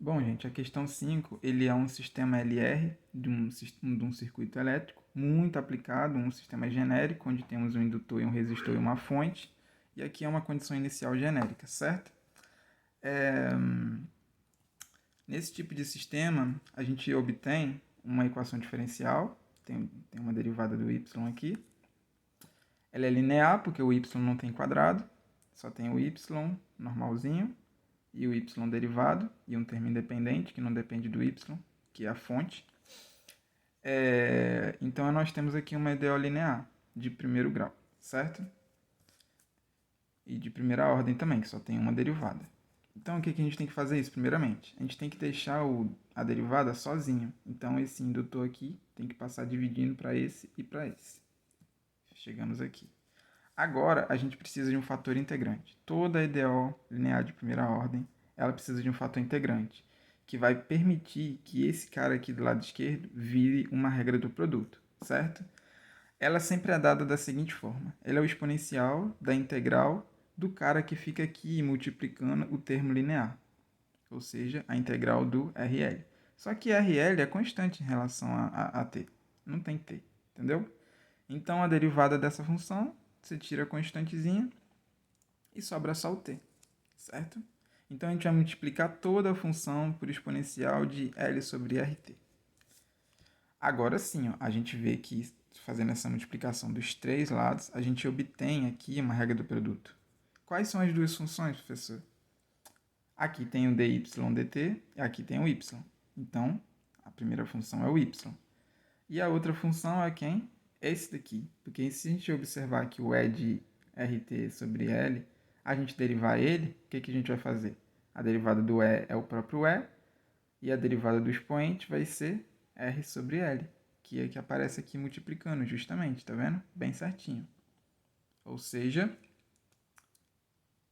Bom, gente, a questão 5 ele é um sistema LR de um circuito elétrico muito aplicado, um sistema genérico, onde temos um indutor e um resistor e uma fonte, e aqui é uma condição inicial genérica, certo? É, Nesse tipo de sistema, a gente obtém uma equação diferencial, tem uma derivada do y aqui. Ela é linear, porque o y não tem quadrado, só tem o y normalzinho, e o y derivado, e um termo independente, que não depende do y, que é a fonte. Então, nós temos aqui uma EDO linear de primeiro grau, certo? E de primeira ordem também, que só tem uma derivada. Então, o que a gente tem que fazer isso? Primeiramente, a gente tem que deixar a derivada sozinha. Então, esse indutor aqui tem que passar dividindo para esse e para esse. Chegamos aqui. Agora, a gente precisa de um fator integrante. Toda EDO linear de primeira ordem, ela precisa de um fator integrante, que vai permitir que esse cara aqui do lado esquerdo vire uma regra do produto, certo? Ela sempre é dada da seguinte forma. Ela é o exponencial da integral do cara que fica aqui multiplicando o termo linear, ou seja, a integral do RL. Só que RL é constante em relação a t, não tem t, entendeu? Então, a derivada dessa função, você tira a constantezinha e sobra só o t, certo? Então, a gente vai multiplicar toda a função por exponencial de L sobre RT. Agora sim, ó, a gente vê que, fazendo essa multiplicação dos três lados, a gente obtém aqui uma regra do produto. Quais são as duas funções, professor? Aqui tem o dy dt e aqui tem o y. Então, a primeira função é o y. E a outra função é quem? Esse daqui. Porque se a gente observar que o E de RT sobre L, a gente derivar ele, o que a gente vai fazer? A derivada do E é o próprio E, e a derivada do expoente vai ser R sobre L, que é que aparece aqui multiplicando justamente, tá vendo? Bem certinho. Ou seja,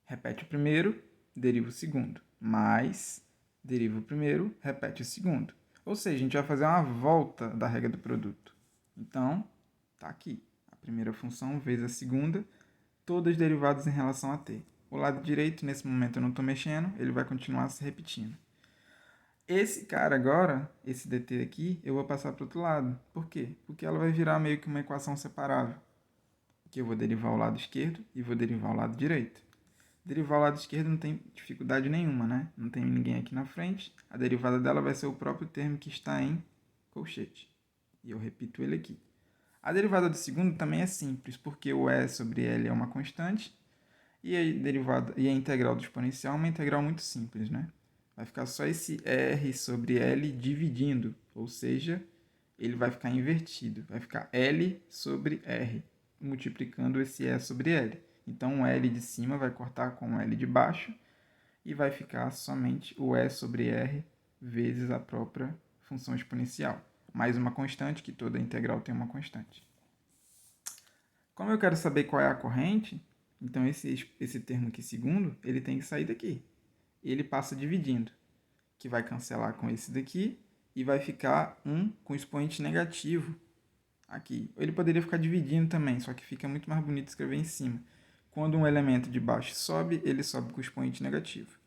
repete o primeiro, deriva o segundo, mais deriva o primeiro, repete o segundo. Ou seja, a gente vai fazer uma volta da regra do produto. Então, tá aqui. A primeira função vezes a segunda, todas derivadas em relação a t. O lado direito, nesse momento eu não estou mexendo, ele vai continuar se repetindo. Esse cara agora, esse dt aqui, eu vou passar para o outro lado. Por quê? Porque ela vai virar meio que uma equação separável. Que eu vou derivar o lado esquerdo e vou derivar o lado direito. Derivar o lado esquerdo não tem dificuldade nenhuma, né? Não tem ninguém aqui na frente. A derivada dela vai ser o próprio termo que está em colchete. E eu repito ele aqui. A derivada do segundo também é simples, porque o E sobre L é uma constante e a integral do exponencial é uma integral muito simples, né? Vai ficar só esse R sobre L dividindo, ou seja, ele vai ficar invertido. Vai ficar L sobre R, multiplicando esse E sobre L. Então, o L de cima vai cortar com o L de baixo e vai ficar somente o E sobre R vezes a própria função exponencial. Mais uma constante, que toda integral tem uma constante. Como eu quero saber qual é a corrente, então esse termo aqui, segundo, ele tem que sair daqui. Ele passa dividindo, que vai cancelar com esse daqui e vai ficar um com expoente negativo aqui. Ele poderia ficar dividindo também, só que fica muito mais bonito escrever em cima. Quando um elemento de baixo sobe, ele sobe com expoente negativo.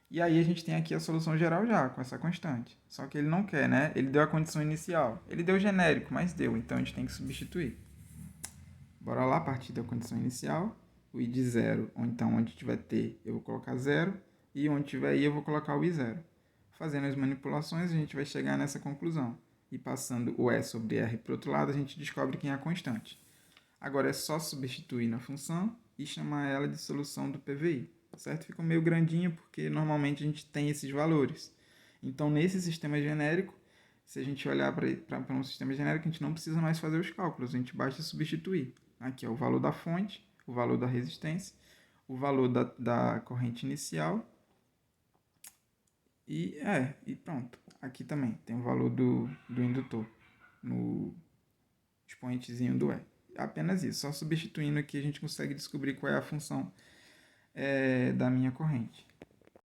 E aí a gente tem aqui a solução geral já, com essa constante. Só que ele não quer, né? Ele deu a condição inicial. Ele deu genérico, mas deu, então a gente tem que substituir. Bora lá, a partir da condição inicial. O i de 0, ou então onde tiver t, eu vou colocar 0. E onde tiver i, eu vou colocar o i 0. Fazendo as manipulações, a gente vai chegar nessa conclusão. E passando o e sobre r para o outro lado, a gente descobre quem é a constante. Agora é só substituir na função e chamar ela de solução do PVI. Certo? Fica meio grandinho porque normalmente a gente tem esses valores. Então, nesse sistema genérico, se a gente olhar para um sistema genérico, a gente não precisa mais fazer os cálculos, a gente basta substituir. Aqui é o valor da fonte, o valor da resistência, o valor da corrente inicial e pronto. Aqui também tem o valor do indutor no expoentezinho do E. Apenas isso, só substituindo aqui a gente consegue descobrir qual é a função da minha corrente.